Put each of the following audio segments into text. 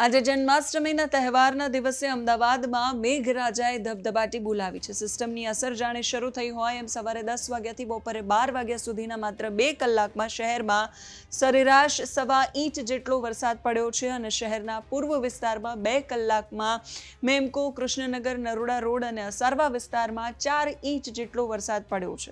આજે જન્માષ્ટમીના તહેવારના દિવસે અમદાવાદમાં મેઘરાજાએ ધબધબાટી બોલાવી છે। સિસ્ટમની અસર જાણે શરૂ થઈ હોય એમ સવારે 10 વાગ્યાથી બપોરે 12 વાગ્યા સુધીના માત્ર 2 કલાકમાં શહેરમાં સરેરાશ 1.25 ઇંચ જેટલો વરસાદ પડ્યો છે અને શહેરના પૂર્વ વિસ્તારમાં 2 કલાકમાં મેમકો, કૃષ્ણનગર, નરોડા રોડ અને અસારવા વિસ્તારમાં 4 ઇંચ જેટલો વરસાદ પડ્યો છે,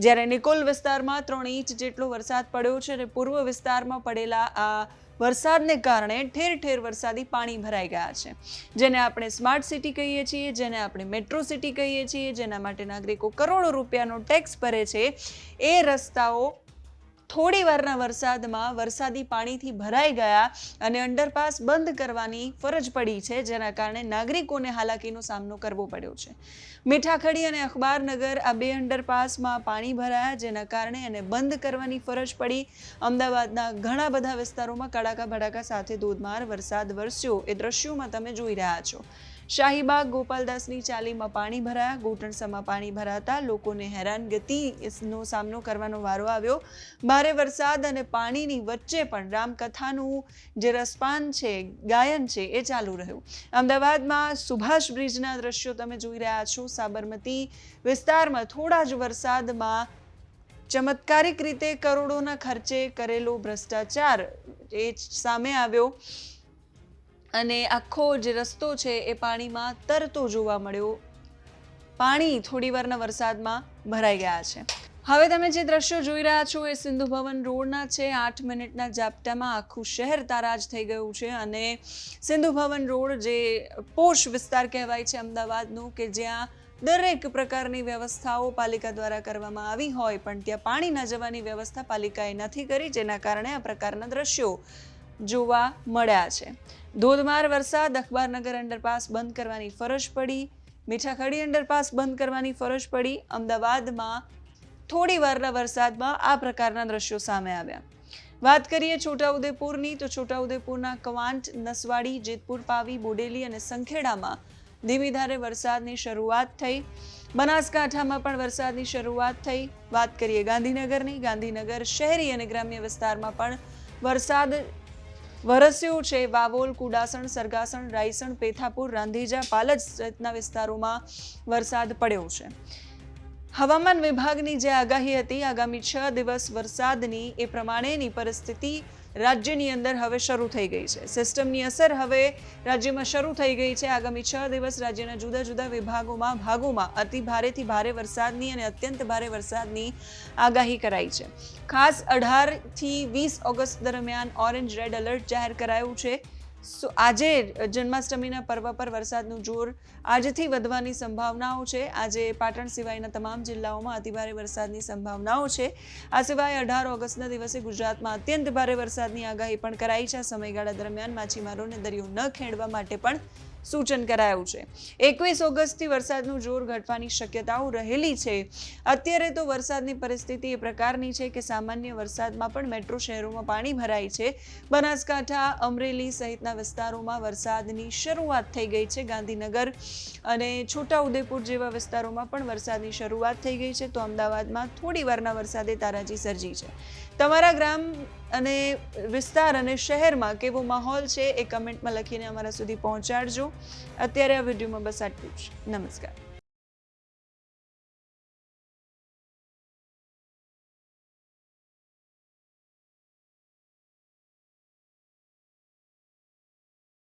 જ્યારે નિકોલ વિસ્તારમાં 3 ઇંચ જેટલો વરસાદ પડ્યો છે અને પૂર્વ વિસ્તારમાં પડેલા આ વરસાદને કારણે ઠેર ઠેર વરસાદી પાણી ભરાઈ ગયા છે, જેને આપણે સ્માર્ટ સિટી કહીએ છીએ, જેને આપણે મેટ્રો સિટી કહીએ છીએ, જેના માટે નાગરિકો કરોડો રૂપિયાનો ટેક્સ ભરે છે। એ રસ્તાઓ થોડી વારના વરસાદમાં વરસાદી પાણીથી ભરાઈ ગયા અને અંડરપાસ બંધ કરવાની ફરજ પડી છે, જેના કારણે નાગરિકોને હાલાકીનો સામનો કરવો પડ્યો છે। મીઠાખડી અને અખબારનગર આ 2 અંડરપાસમાં પાણી ભરાયા, જેના કારણે એને બંધ કરવાની ફરજ પડી। અમદાવાદના ઘણા બધા વિસ્તારોમાં કડાકા ભડાકા સાથે ધોધમાર વરસાદ વરસ્યો, એ દ્રશ્યોમાં તમે જોઈ રહ્યા છો। શાહીબાગ, ગોપાલદાસની ચાલીમાં પાણી ભરાયા, ઘૂંટણસમાં પાણી ભરાતા લોકોને હેરાનગતિનો સામનો કરવાનો વારો આવ્યો। ભારે વરસાદ અને પાણીની વચ્ચે પણ રામકથાનું જે રસપાન છે, ગાયન છે, એ ચાલુ રહ્યું। અમદાવાદમાં સુભાષ બ્રિજના દ્રશ્યો તમે જોઈ રહ્યા છો। સાબરમતી વિસ્તારમાં થોડા જ વરસાદમાં ચમત્કારિક રીતે કરોડોના ખર્ચે કરેલો ભ્રષ્ટાચાર એ સામે આવ્યો અને આખો જે રસ્તો છે એ પાણીમાં તરતો જોવા મળ્યો। પાણી થોડી વારના વરસાદમાં ભરાઈ ગયા છે। હવે તમે જે દ્રશ્યો જોઈ રહ્યા છો એ સિંધુ ભવન રોડના છે। 8 મિનિટના ઝાપટામાં આખું શહેર તારાજ થઈ ગયું છે અને સિંધુ ભવન રોડ જે પોશ વિસ્તાર કહેવાય છે અમદાવાદનું, કે જ્યાં દરેક પ્રકારની વ્યવસ્થાઓ પાલિકા દ્વારા કરવામાં આવી હોય પણ ત્યાં પાણી ન જવાની વ્યવસ્થા પાલિકાએ નથી કરી, જેના કારણે આ પ્રકારના દ્રશ્યો જોવા મળ્યા છે। ધોધમાર વરસાદ, અખબારનગર અંડરપાસ બંધ કરવાની ફરજ પડી, મીઠાખડી અંડરપાસ બંધ કરવાની ફરજ પડી। અમદાવાદમાં થોડી વારના વરસાદમાં આ પ્રકારના દ્રશ્યો સામે આવ્યા। વાત કરીએ છોટાઉદેપુરની, તો છોટાઉદેપુરના કવાંટ, નસવાડી, જેતપુર, પાવી, બોડેલી અને સંખેડામાં ધીમી ધારે વરસાદની શરૂઆત થઈ। બનાસકાંઠામાં પણ વરસાદની શરૂઆત થઈ। વાત કરીએ ગાંધીનગરની, ગાંધીનગર શહેરી અને ગ્રામ્ય વિસ્તારમાં પણ વરસાદ વરસ્યો છે। વાવોલ, કુડાસણ, સરગાસણ, રાયસણ, પેથાપુર, રાંધેજા, પાલજ સહિતના વિસ્તારોમાં વરસાદ પડ્યો છે। હવામાન વિભાગની જે આગાહી હતી, આગામી 6 દિવસ વરસાદની, એ પ્રમાણેની પરિસ્થિતિ રાજ્યની અંદર હવે શરૂ થઈ ગઈ છે। સિસ્ટમની અસર હવે રાજ્યમાં શરૂ થઈ ગઈ છે। આગામી 6 દિવસ રાજ્યના જુદા જુદા ભાગોમાં અતિ ભારેથી ભારે વરસાદની અને અત્યંત ભારે વરસાદની આગાહી કરાઈ છે। ખાસ 18 થી 20 ઓગસ્ટ દરમિયાન ઓરેન્જ રેડ એલર્ટ જાહેર કરાયું છે। આજે જન્માષ્ટમીના પર્વ પર વરસાદનું જોર આજથી વધવાની સંભાવનાઓ છે। આજે પાટણ સિવાયના તમામ જિલ્લાઓમાં અતિભારે વરસાદની સંભાવનાઓ છે। આ સિવાય 18 ઓગસ્ટના દિવસે ગુજરાતમાં અત્યંત ભારે વરસાદની આગાહી પણ કરાઈ છે। આ સમયગાળા દરમિયાન માછીમારોને દરિયો ન ખેડવા માટે પણ સૂચન કરાયું છે। 21 ઓગસ્ટથી વરસાદનું જોર ઘટવાની શક્યતાઓ રહેલી છે। અત્યારે તો વરસાદની પરિસ્થિતિ એ પ્રકારની છે કે સામાન્ય વરસાદમાં પણ મેટ્રો શહેરોમાં પાણી ભરાય છે। બનાસકાંઠા, અમરેલી સહિતના વિસ્તારોમાં વરસાદની શરૂઆત થઈ ગઈ છે। ગાંધીનગર અને છોટાઉદેપુર જેવા વિસ્તારોમાં પણ વરસાદની શરૂઆત થઈ ગઈ છે। તો અમદાવાદમાં થોડી વારના વરસાદે તારાજી સર્જી છે। તમારા ગ્રામ અને વિસ્તાર અને શહેરમાં કેવો માહોલ છે એ કમેન્ટમાં લખીને અમારા સુધી પહોંચાડજો। અત્યારે આ વિડીયોમાં બસ આટલું જ। નમસ્કાર।